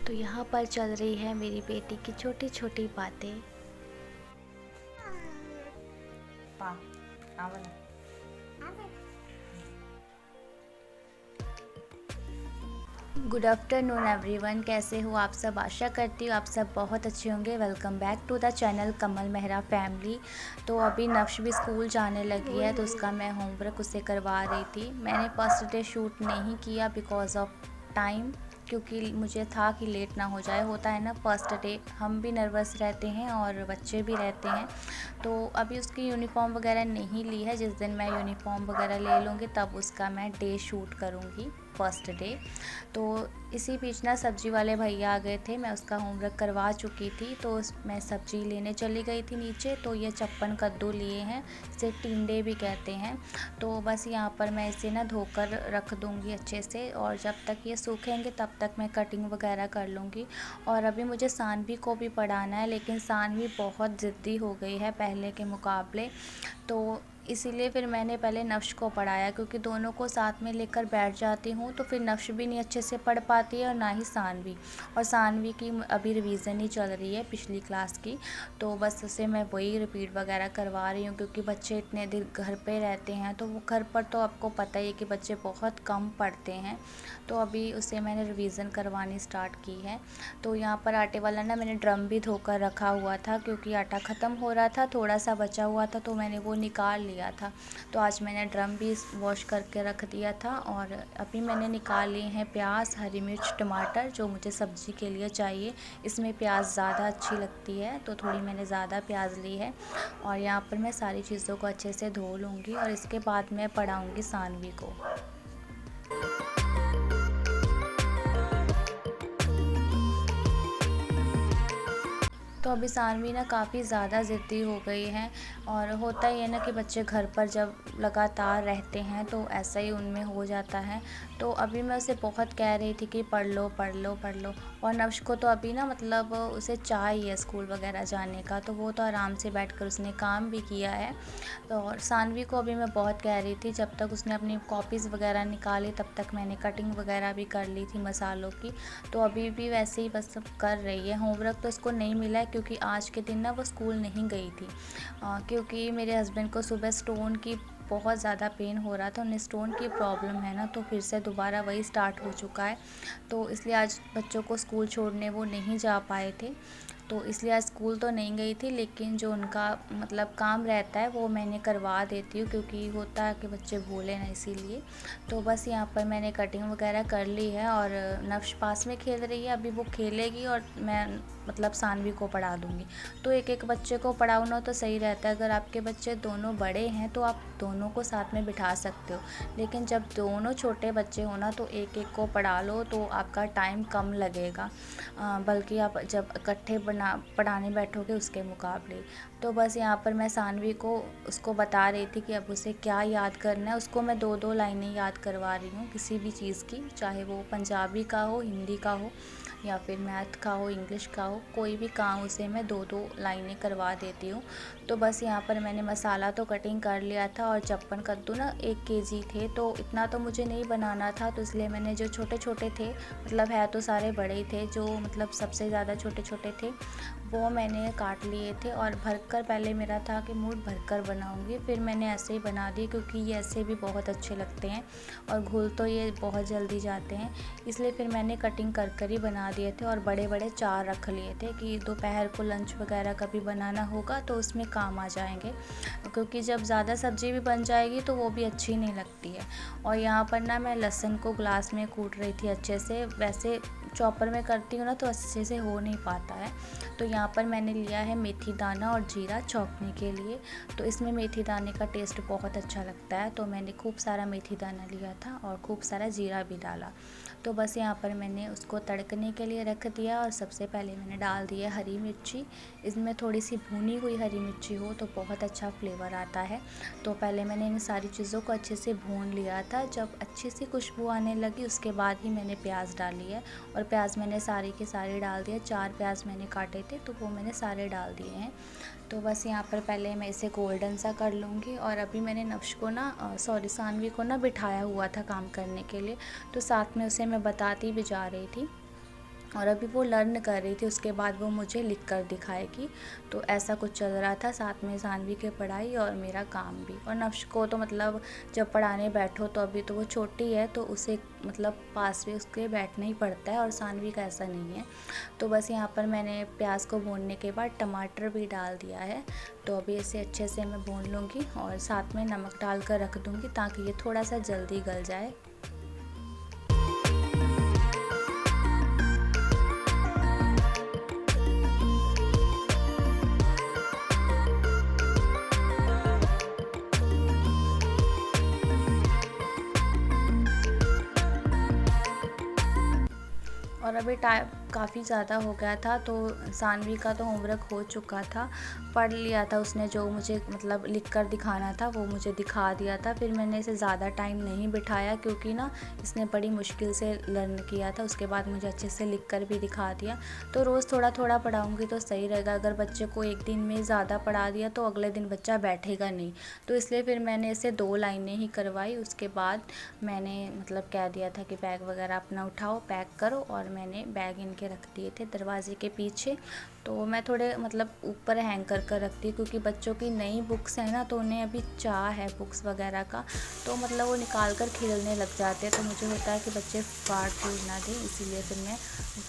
तो यहाँ पर चल रही है मेरी बेटी की छोटी छोटी बातें। पा आवला गुड आफ्टरनून एवरीवन, कैसे हो आप सब। आशा करती हूँ आप सब बहुत अच्छे होंगे। Welcome back to the channel Kamal Mehra family. तो अभी नफ्श भी स्कूल जाने लगी है तो उसका मैं होमवर्क उसे करवा रही थी। मैंने फर्स्ट डे शूट नहीं किया बिकॉज ऑफ टाइम, क्योंकि मुझे था कि लेट ना हो जाए। होता है ना फर्स्ट डे, हम भी नर्वस रहते हैं और बच्चे भी रहते हैं। तो अभी उसकी यूनिफॉर्म वगैरह नहीं ली है। जिस दिन मैं यूनिफॉर्म वगैरह ले लूँगी तब उसका मैं डे शूट करूँगी, फर्स्ट डे। तो इसी बीच ना सब्ज़ी वाले भैया आ गए थे, मैं उसका होमवर्क करवा चुकी थी तो मैं सब्ज़ी लेने चली गई थी नीचे। तो ये चप्पन कद्दू लिए हैं, इसे टिंडे भी कहते हैं। तो बस यहाँ पर मैं इसे ना धोकर रख दूँगी अच्छे से, और जब तक ये सूखेंगे तब तक मैं कटिंग वगैरह कर लूँगी। और अभी मुझे सानवी को भी पढ़ाना है, लेकिन सानवी बहुत ज़िद्दी हो गई है पहले के मुकाबले। तो इसीलिए फिर मैंने पहले नफ्श को पढ़ाया, क्योंकि दोनों को साथ में लेकर बैठ जाती हूँ तो फिर नफ्श भी नहीं अच्छे से पढ़ पाती है और ना ही सानवी। और सानवी की अभी रिवीज़न ही चल रही है पिछली क्लास की, तो बस उसे मैं वही रिपीट वगैरह करवा रही हूँ। क्योंकि बच्चे इतने दिन घर पे रहते हैं तो वो घर पर तो आपको पता ही है कि बच्चे बहुत कम पढ़ते हैं। तो अभी उसे मैंने रिवीज़न करवानी स्टार्ट की है। तो यहाँ पर आटे वाला ना मैंने ड्रम भी धोकर रखा हुआ था, क्योंकि आटा ख़त्म हो रहा था, थोड़ा सा बचा हुआ था तो मैंने वो निकाल लिया था। तो आज मैंने ड्रम भी वॉश करके रख दिया था। और अभी मैंने निकाल लिए हैं प्याज, हरी मिर्च, टमाटर, जो मुझे सब्ज़ी के लिए चाहिए। इसमें प्याज ज़्यादा अच्छी लगती है तो थोड़ी मैंने ज़्यादा प्याज ली है। और यहाँ पर मैं सारी चीज़ों को अच्छे से धो लूँगी और इसके बाद मैं पढ़ाऊँगी सानवी को। तो अभी सानवी ना काफ़ी ज़्यादा ज़िद्दी हो गई हैं। और होता ही है ना कि बच्चे घर पर जब लगातार रहते हैं तो ऐसा ही उनमें हो जाता है। तो अभी मैं उसे बहुत कह रही थी कि पढ़ लो पढ़ लो पढ़ लो। और नफ्श को तो अभी ना मतलब उसे चाहिए स्कूल वगैरह जाने का, तो वो तो आराम से बैठकर उसने काम भी किया है। तो और सानवी को अभी मैं बहुत कह रही थी, जब तक उसने अपनी कॉपीज़ वगैरह निकाली तब तक मैंने कटिंग वगैरह भी कर ली थी मसालों की। तो अभी भी वैसे ही बस कर रही है। होमवर्क तो उसको नहीं मिला है, क्योंकि आज के दिन ना वो स्कूल नहीं गई थी। क्योंकि मेरे हस्बैंड को सुबह स्टोन की बहुत ज़्यादा पेन हो रहा था, उन्हें स्टोन की प्रॉब्लम है ना, तो फिर से दोबारा वही स्टार्ट हो चुका है। तो इसलिए आज बच्चों को स्कूल छोड़ने वो नहीं जा पाए थे। तो इसलिए आज स्कूल तो नहीं गई थी, लेकिन जो उनका मतलब काम रहता है वो मैंने करवा देती हूँ, क्योंकि होता है कि बच्चे भूले ना, इसीलिए। तो बस यहाँ पर मैंने कटिंग वगैरह कर ली है और नफ्श पास में खेल रही है। अभी वो खेलेगी और मैं मतलब सानवी को पढ़ा दूँगी। तो एक एक बच्चे को पढ़ाओ ना तो सही रहता है। अगर आपके बच्चे दोनों बड़े हैं तो आप दोनों को साथ में बिठा सकते हो, लेकिन जब दोनों छोटे बच्चे हो ना तो एक एक को पढ़ा लो तो आपका टाइम कम लगेगा, बल्कि आप जब इकट्ठे पढ़ाने बैठोगे उसके मुकाबले। तो बस यहाँ पर मैं सानवी को उसको बता रही थी कि अब उसे क्या याद करना है। उसको मैं दो दो लाइनें याद करवा रही हूँ किसी भी चीज़ की, चाहे वो पंजाबी का हो, हिंदी का हो, या फिर मैथ का हो, इंग्लिश का हो, कोई भी काम उसे मैं दो दो लाइनें करवा देती हूँ। तो बस यहाँ पर मैंने मसाला तो कटिंग कर लिया था। और चप्पन कद्दू ना 1 केजी थे, तो इतना तो मुझे नहीं बनाना था, तो इसलिए मैंने जो छोटे छोटे थे, मतलब है तो सारे बड़े ही थे, जो मतलब सबसे ज़्यादा छोटे छोटे थे वो मैंने काट लिए थे। और भरकर पहले मेरा था कि मूड भरकर बनाऊंगी, फिर मैंने ऐसे ही बना दिए, क्योंकि ये ऐसे भी बहुत अच्छे लगते हैं और घुल तो ये बहुत जल्दी जाते हैं। इसलिए फिर मैंने कटिंग कर कर ही बना दिए थे। और बड़े बड़े 4 रख लिए थे कि दोपहर को लंच वगैरह कभी बनाना होगा तो उसमें काम आ जाएंगे, क्योंकि जब ज़्यादा सब्ज़ी भी बन जाएगी तो वो भी अच्छी नहीं लगती है। और यहाँ पर ना मैं लहसुन को ग्लास में कूट रही थी अच्छे से। वैसे चॉपर में करती हूँ ना तो अच्छे से हो नहीं पाता है। तो यहाँ पर मैंने लिया है मेथी दाना और जीरा छौंकने के लिए। तो इसमें मेथी दाने का टेस्ट बहुत अच्छा लगता है, तो मैंने खूब सारा मेथी दाना लिया था और खूब सारा जीरा भी डाला। तो बस यहाँ पर मैंने उसको तड़कने के लिए रख दिया। और सबसे पहले मैंने डाल दिया हरी मिर्ची। इसमें थोड़ी सी भुनी हुई हरी मिर्ची हो तो बहुत अच्छा फ्लेवर आता है। तो पहले मैंने इन सारी चीज़ों को अच्छे से भून लिया था। जब अच्छी सी खुशबू आने लगी उसके बाद ही मैंने प्याज डाली है। और प्याज मैंने सारे के सारे डाल दिए। 4 प्याज मैंने काटे थे तो वो मैंने सारे डाल दिए हैं। तो बस यहाँ पर पहले मैं इसे गोल्डन सा कर लूँगी। और अभी मैंने नफ्श को ना सानवी को ना बिठाया हुआ था काम करने के लिए, तो साथ में उसे मैं बताती भी जा रही थी। और अभी वो लर्न कर रही थी, उसके बाद वो मुझे लिख कर दिखाएगी। तो ऐसा कुछ चल रहा था, साथ में सानवी की पढ़ाई और मेरा काम भी। और नफ्श को तो मतलब जब पढ़ाने बैठो तो अभी तो वो छोटी है, तो उसे मतलब पास में उसके बैठना ही पड़ता है, और सानवी का ऐसा नहीं है। तो बस यहाँ पर मैंने प्याज को भूनने के बाद टमाटर भी डाल दिया है। तो अभी इसे अच्छे से मैं भून लूँगी और साथ में नमक डाल कर रख दूँगी ताकि ये थोड़ा सा जल्दी गल जाए। और अभी टाइम काफ़ी ज़्यादा हो गया था, तो सानवी का तो होमवर्क हो चुका था, पढ़ लिया था उसने, जो मुझे मतलब लिख कर दिखाना था वो मुझे दिखा दिया था। फिर मैंने इसे ज़्यादा टाइम नहीं बिठाया क्योंकि ना इसने बड़ी मुश्किल से लर्न किया था। उसके बाद मुझे अच्छे से लिख कर भी दिखा दिया। तो रोज़ थोड़ा थोड़ा पढ़ाऊँगी तो सही रहेगा। अगर बच्चे को एक दिन में ज़्यादा पढ़ा दिया तो अगले दिन बच्चा बैठेगा नहीं। तो इसलिए फिर मैंने इसे 2 लाइनें ही करवाई। उसके बाद मैंने मतलब कह दिया था कि बैग वगैरह अपना उठाओ, पैक करो, और मैंने बैग इनके रख दिए थे दरवाजे के पीछे। तो मैं थोड़े मतलब ऊपर हैंग कर कर रखती हूँ क्योंकि बच्चों की नई बुक्स है ना, तो उन्हें अभी चाह है बुक्स वगैरह का, तो मतलब वो निकाल कर खेलने लग जाते हैं। तो मुझे होता है कि बच्चे फाड़ फूट ना दें, इसीलिए फिर मैं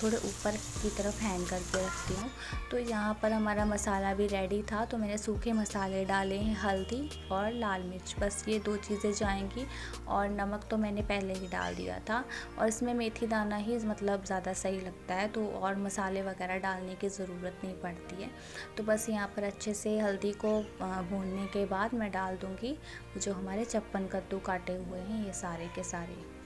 थोड़े ऊपर की तरफ हैंग करके रखती हूँ। तो यहाँ पर हमारा मसाला भी रेडी था, तो मैंने सूखे मसाले डाले हैं, हल्दी और लाल मिर्च, बस ये 2 चीज़ें जाएंगी। और नमक तो मैंने पहले ही डाल दिया था, और इसमें मेथी दाना ही मतलब ज़्यादा सही लगता है, तो और मसाले वगैरह डालने की ज़रूरत नहीं पड़ती है। तो बस यहाँ पर अच्छे से हल्दी को भूनने के बाद मैं डाल दूँगी जो हमारे चप्पन कद्दू काटे हुए हैं, ये सारे के सारे।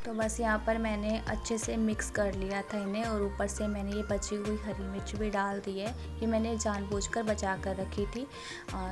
तो बस यहाँ पर मैंने अच्छे से मिक्स कर लिया था इन्हें, और ऊपर से मैंने ये बची हुई हरी मिर्च भी डाल दी है। ये मैंने जानबूझकर बचा कर रखी थी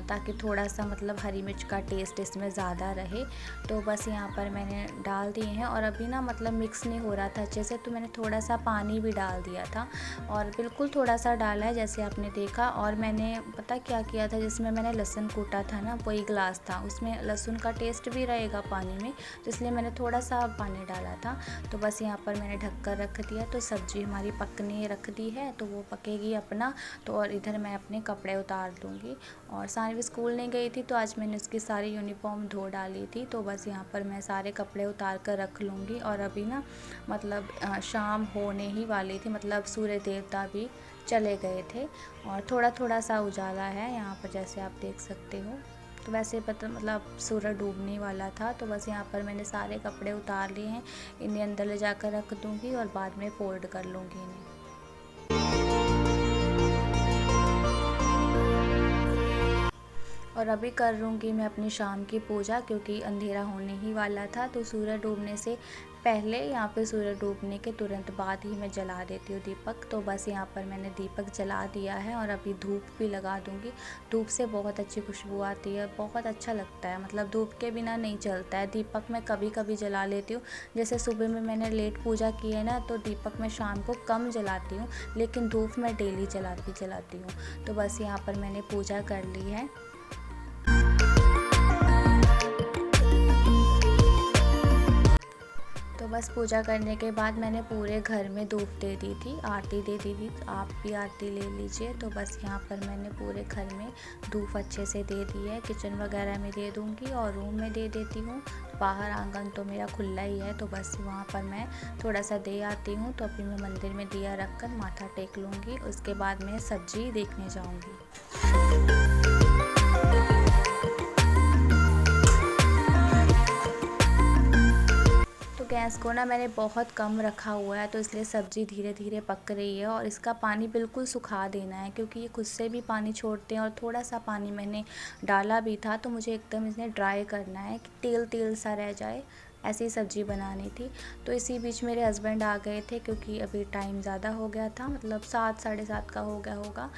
ताकि थोड़ा सा मतलब हरी मिर्च का टेस्ट इसमें ज़्यादा रहे। तो बस यहाँ पर मैंने डाल दिए हैं, और अभी ना मतलब मिक्स नहीं हो रहा था अच्छे से, तो मैंने थोड़ा सा पानी भी डाल दिया था, और बिल्कुल थोड़ा सा डाला है जैसे आपने देखा। और मैंने पता क्या किया था, जिसमें मैंने लहसुन कूटा था ना, वही ग्लास था, उसमें लहसुन का टेस्ट भी रहेगा पानी में, तो इसलिए मैंने थोड़ा सा पानी डाला था। तो बस यहाँ पर मैंने ढक कर रख दिया। तो सब्ज़ी हमारी पकने रख दी है, तो वो पकेगी अपना। तो और इधर मैं अपने कपड़े उतार दूँगी। और सानवी स्कूल नहीं गई थी, तो आज मैंने उसकी सारी यूनिफॉर्म धो डाली थी। तो बस यहाँ पर मैं सारे कपड़े उतार कर रख लूँगी। और अभी ना मतलब शाम होने ही वाली थी, मतलब सूर्य देवता भी चले गए थे, और थोड़ा थोड़ा सा उजाला है यहाँ पर, जैसे आप देख सकते हो। तो वैसे पता मतलब सूरज डूबने वाला था। तो बस यहाँ पर मैंने सारे कपड़े उतार लिए हैं, इन्हें अंदर ले जाकर रख दूँगी और बाद में फ़ोल्ड कर लूँगी इन्हें। और अभी कर लूँगी मैं अपनी शाम की पूजा, क्योंकि अंधेरा होने ही वाला था। तो सूरज डूबने से पहले, यहाँ पे सूरज डूबने के तुरंत बाद ही मैं जला देती हूँ दीपक। तो बस यहाँ पर मैंने दीपक जला दिया है, और अभी धूप भी लगा दूँगी। धूप से बहुत अच्छी खुशबू आती है, बहुत अच्छा लगता है, मतलब धूप के बिना नहीं चलता है। दीपक मैं कभी कभी जला लेती हूँ, जैसे सुबह में मैंने लेट पूजा की है ना, तो दीपक मैं शाम को कम जलाती हूँ, लेकिन धूप मैं डेली जलाती हूँ। तो बस यहाँ पर मैंने पूजा कर ली है। तो बस पूजा करने के बाद मैंने पूरे घर में धूप दे दी थी, आरती दे दी थी। आप भी आरती ले लीजिए। तो बस यहाँ पर मैंने पूरे घर में धूप अच्छे से दे दी है। किचन वगैरह में दे दूँगी और रूम में दे देती हूँ। बाहर आंगन तो मेरा खुला ही है, तो बस वहाँ पर मैं थोड़ा सा दे आती हूँ। तो अभी मैं मंदिर में दिया रख कर माथा टेक लूँगी, उसके बाद मैं सब्जी देखने जाऊँगी। तो गैस को ना मैंने बहुत कम रखा हुआ है, तो इसलिए सब्ज़ी धीरे धीरे पक रही है। और इसका पानी बिल्कुल सुखा देना है, क्योंकि ये खुद से भी पानी छोड़ते हैं, और थोड़ा सा पानी मैंने डाला भी था, तो मुझे एकदम इसे ड्राई करना है कि तेल तेल सा रह जाए। ऐसी सब्ज़ी बनानी थी। तो इसी बीच मेरे हस्बैंड आ गए थे, क्योंकि अभी टाइम ज़्यादा हो गया था, मतलब 7 साढ़े 7 का हो गया होगा।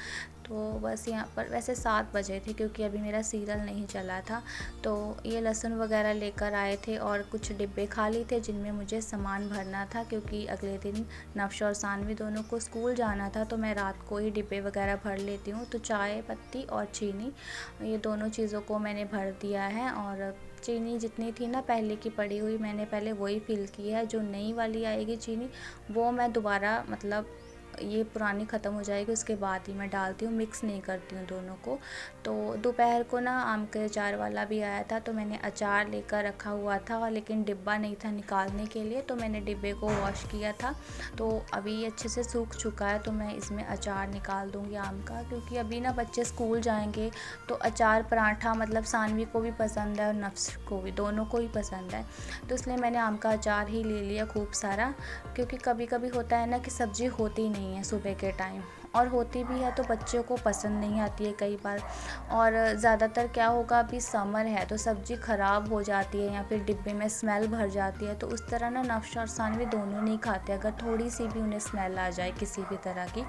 तो बस यहाँ पर वैसे 7 बजे थे, क्योंकि अभी मेरा सीरियल नहीं चला था। तो ये लहसुन वगैरह लेकर आए थे और कुछ डिब्बे खाली थे जिनमें मुझे सामान भरना था, क्योंकि अगले दिन नफ्श और सानवी दोनों को स्कूल जाना था। तो मैं रात को ही डिब्बे वगैरह भर लेती हूँ। तो चाय पत्ती और चीनी, ये दोनों चीज़ों को मैंने भर दिया है। और चीनी जितनी थी ना पहले की पड़ी हुई, मैंने पहले वही फिल की है। जो नई वाली आएगी चीनी, वो मैं दोबारा, मतलब ये पुरानी ख़त्म हो जाएगी उसके बाद ही मैं डालती हूँ, मिक्स नहीं करती हूँ दोनों को। तो दोपहर को ना आम के अचार वाला भी आया था, तो मैंने अचार लेकर रखा हुआ था, लेकिन डिब्बा नहीं था निकालने के लिए। तो मैंने डिब्बे को वॉश किया था, तो अभी ये अच्छे से सूख चुका है। तो मैं इसमें अचार निकाल दूँगी आम का, क्योंकि अभी ना बच्चे स्कूल जाएंगे तो अचार पराठा, मतलब सानवी को भी पसंद है और नफ्स को भी, दोनों को ही पसंद है। तो इसलिए मैंने आम का अचार ही ले लिया खूब सारा, क्योंकि कभी कभी होता है ना कि सब्ज़ी होती नहीं है सुबह के टाइम, और होती भी है तो बच्चों को पसंद नहीं आती है कई बार। और ज़्यादातर क्या होगा, अभी समर है तो सब्ज़ी ख़राब हो जाती है या फिर डिब्बे में स्मेल भर जाती है। तो उस तरह ना नफ्श और सानवी दोनों नहीं खाते अगर थोड़ी सी भी उन्हें स्मेल आ जाए किसी भी तरह की।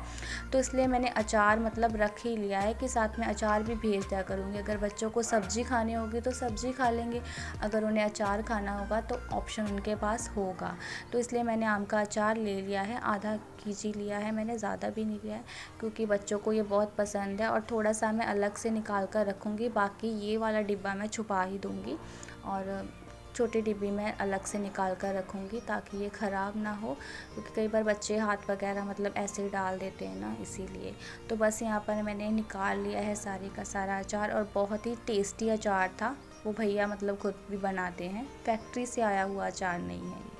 तो इसलिए मैंने अचार मतलब रख ही लिया है कि साथ में अचार भी भेज दिया करूँगी। अगर बच्चों को सब्ज़ी खानी होगी तो सब्ज़ी खा लेंगे, अगर उन्हें अचार खाना होगा तो ऑप्शन उनके पास होगा। तो इसलिए मैंने आम का अचार ले लिया है, आधा केजी लिया है मैंने, ज़्यादा भी नहीं लिया है, क्योंकि बच्चों को ये बहुत पसंद है। और थोड़ा सा मैं अलग से निकाल कर रखूँगी, बाकी ये वाला डिब्बा मैं छुपा ही दूँगी और छोटी डिब्बी में अलग से निकाल कर रखूँगी, ताकि ये ख़राब ना हो, क्योंकि कई बार बच्चे हाथ वगैरह मतलब ऐसे ही डाल देते हैं ना, इसीलिए। तो बस यहाँ पर मैंने निकाल लिया है सारे का सारा अचार, और बहुत ही टेस्टी अचार था। वो भैया मतलब खुद भी बनाते हैं, फैक्ट्री से आया हुआ अचार नहीं है ये।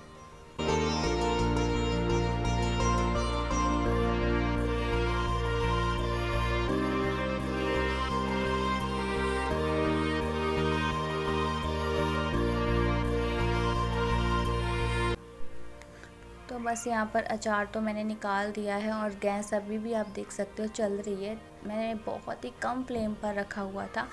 तो बस यहाँ पर अचार तो मैंने निकाल दिया है, और गैस अभी भी आप देख सकते हो चल रही है। मैंने बहुत ही कम फ्लेम पर रखा हुआ था,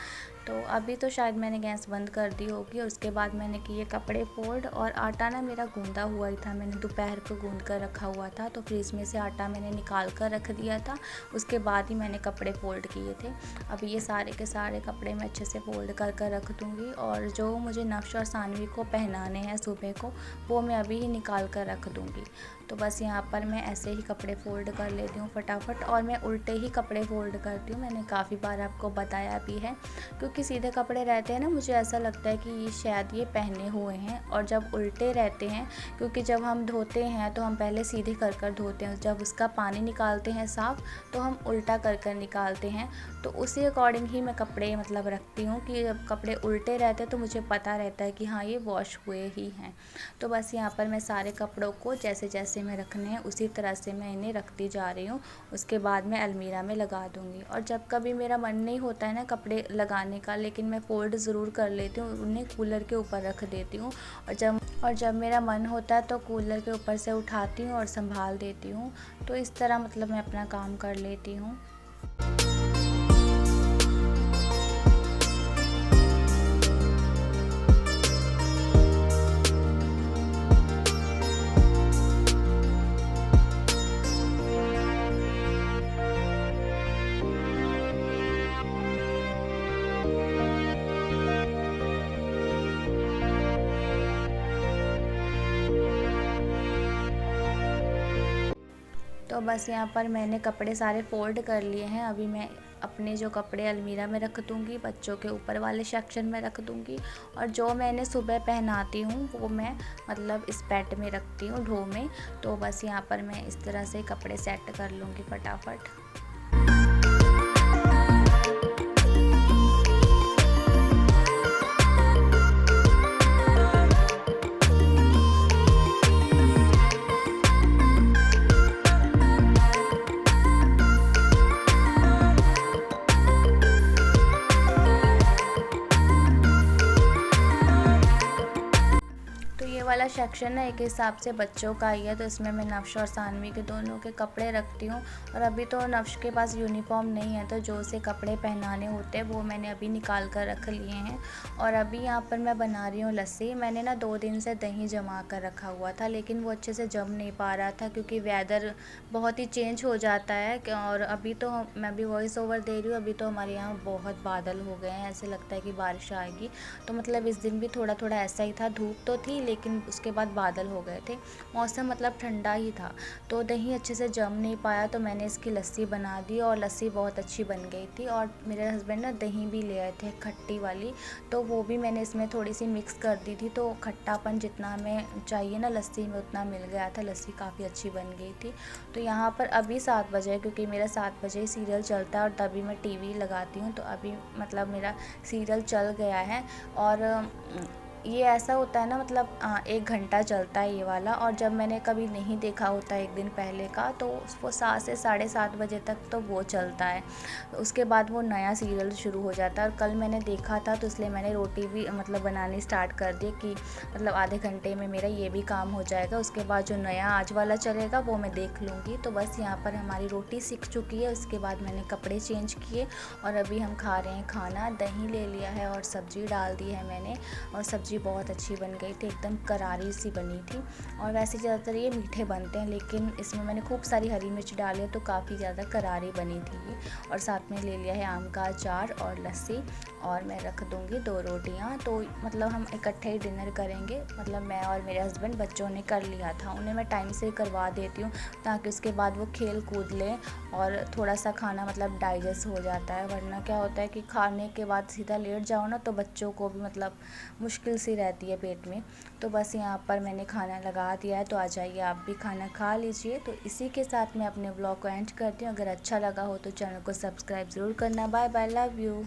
तो अभी तो शायद मैंने गैस बंद कर दी होगी। और उसके बाद मैंने किए कपड़े फोल्ड, और आटा ना मेरा गूंदा हुआ ही था, मैंने दोपहर को गूंद कर रखा हुआ था। तो फ्रिज में से आटा मैंने निकाल कर रख दिया था, उसके बाद ही मैंने कपड़े फोल्ड किए थे। अभी ये सारे के सारे कपड़े मैं अच्छे से फोल्ड कर कर रख दूँगी, और जो मुझे नफ्श और सानवी को पहनाने हैं सुबह को, वो मैं अभी ही निकाल कर रख दूँगी। तो बस यहाँ पर मैं ऐसे ही कपड़े फ़ोल्ड कर लेती हूँ फटाफट, और मैं उल्टे ही कपड़े फ़ोल्ड करती हूँ। मैंने काफ़ी बार आपको बताया भी है, क्योंकि सीधे कपड़े रहते हैं ना, मुझे ऐसा लगता है कि ये शायद ये पहने हुए हैं। और जब उल्टे रहते हैं, क्योंकि जब हम धोते हैं तो हम पहले सीधे कर कर धोते हैं, जब उसका पानी निकालते हैं साफ़ तो हम उल्टा कर कर निकालते हैं। तो उसी अकॉर्डिंग ही मैं कपड़े मतलब रखती हूँ, कि जब कपड़े उल्टे रहते हैं तो मुझे पता रहता है कि हाँ ये वॉश हुए ही हैं। तो बस यहाँ पर मैं सारे कपड़ों को जैसे जैसे में रखने हैं उसी तरह से मैं इन्हें रखती जा रही हूँ। उसके बाद मैं अलमीरा में लगा दूँगी। और जब कभी मेरा मन नहीं होता है ना कपड़े लगाने का, लेकिन मैं फ़ोल्ड ज़रूर कर लेती हूँ, उन्हें कूलर के ऊपर रख देती हूँ। और जब मेरा मन होता है तो कूलर के ऊपर से उठाती हूँ और संभाल देती हूँ। तो इस तरह मतलब मैं अपना काम कर लेती हूँ। तो बस यहाँ पर मैंने कपड़े सारे फ़ोल्ड कर लिए हैं। अभी मैं अपने जो कपड़े अलमीरा में रख दूँगी, बच्चों के ऊपर वाले सेक्शन में रख दूँगी, और जो मैंने सुबह पहनाती हूँ वो मैं मतलब इस बेड में रखती हूँ, ड्रॉ में। तो बस यहाँ पर मैं इस तरह से कपड़े सेट कर लूँगी फटाफट। तो तो ये वाला सेक्शन ना एक हिसाब से बच्चों का ही है, तो इसमें मैं नफ्श और सानवी के दोनों के कपड़े रखती हूँ। और अभी तो नफ्श के पास यूनिफॉर्म नहीं है, तो जो उसे कपड़े पहनाने होते हैं वो मैंने अभी निकाल कर रख लिए हैं। और अभी यहाँ पर मैं बना रही हूँ लस्सी। मैंने ना 2 दिन से दही जमा कर रखा हुआ था, लेकिन वो अच्छे से जम नहीं पा रहा था क्योंकि वेदर बहुत ही चेंज हो जाता है। और अभी तो मैं भी वॉइस ओवर दे रही हूँ, अभी तो हमारे यहाँ बहुत बादल हो गए हैं, ऐसे लगता है कि बारिश आएगी। तो मतलब इस दिन भी थोड़ा थोड़ा ऐसा ही था, धूप तो थी लेकिन उसके बाद बादल हो गए थे, मौसम मतलब ठंडा ही था। तो दही अच्छे से जम नहीं पाया, तो मैंने इसकी लस्सी बना दी और लस्सी बहुत अच्छी बन गई थी। और मेरे हस्बैंड ना दही भी ले आए थे खट्टी वाली, तो वो भी मैंने इसमें थोड़ी सी मिक्स कर दी थी, तो खट्टापन जितना हमें चाहिए ना लस्सी में उतना मिल गया था। लस्सी काफ़ी अच्छी बन गई थी। तो यहाँ पर अभी 7 बजे, क्योंकि मेरा 7 बजे सीरियल चलता है और तभी मैं टीवी लगाती हूँ, तो अभी मतलब मेरा सीरियल चल गया है। और ये ऐसा होता है ना, मतलब 1 घंटा चलता है ये वाला। और जब मैंने कभी नहीं देखा होता एक दिन पहले का, तो वो 7 से 7:30 बजे तक तो वो चलता है, उसके बाद वो नया सीरियल शुरू हो जाता है। और कल मैंने देखा था, तो इसलिए मैंने रोटी भी मतलब बनानी स्टार्ट कर दी कि मतलब आधे घंटे में मेरा ये भी काम हो जाएगा, उसके बाद जो नया आज वाला चलेगा वो मैं देख लूँगी। तो बस यहाँ पर हमारी रोटी सिक चुकी है, उसके बाद मैंने कपड़े चेंज किए और अभी हम खा रहे हैं खाना। दही ले लिया है और सब्ज़ी डाल दी है मैंने, और सब्ज़ी बहुत अच्छी बन गई थी, एकदम करारी सी बनी थी। और वैसे ज़्यादातर ये मीठे बनते हैं, लेकिन इसमें मैंने खूब सारी हरी मिर्च डाली है तो काफ़ी ज़्यादा करारी बनी थी ये। और साथ में ले लिया है आम का अचार और लस्सी, और मैं रख दूँगी 2 रोटियाँ। तो मतलब हम इकट्ठे ही डिनर करेंगे, मतलब मैं और मेरे हस्बैंड। बच्चों ने कर लिया था, उन्हें मैं टाइम से करवा देती हूँ ताकि उसके बाद वो खेल कूद लें और थोड़ा सा खाना मतलब डाइजेस्ट हो जाता है। वरना क्या होता है कि खाने के बाद सीधा लेट जाओ ना, तो बच्चों को भी मतलब मुश्किल सी रहती है पेट में। तो बस यहाँ पर मैंने खाना लगा दिया है, तो आ जाइए आप भी खाना खा लीजिए। तो इसी के साथ मैं अपने ब्लॉग को एंड करती हूँ। अगर अच्छा लगा हो तो चैनल को सब्सक्राइब ज़रूर करना। Bye bye, love you.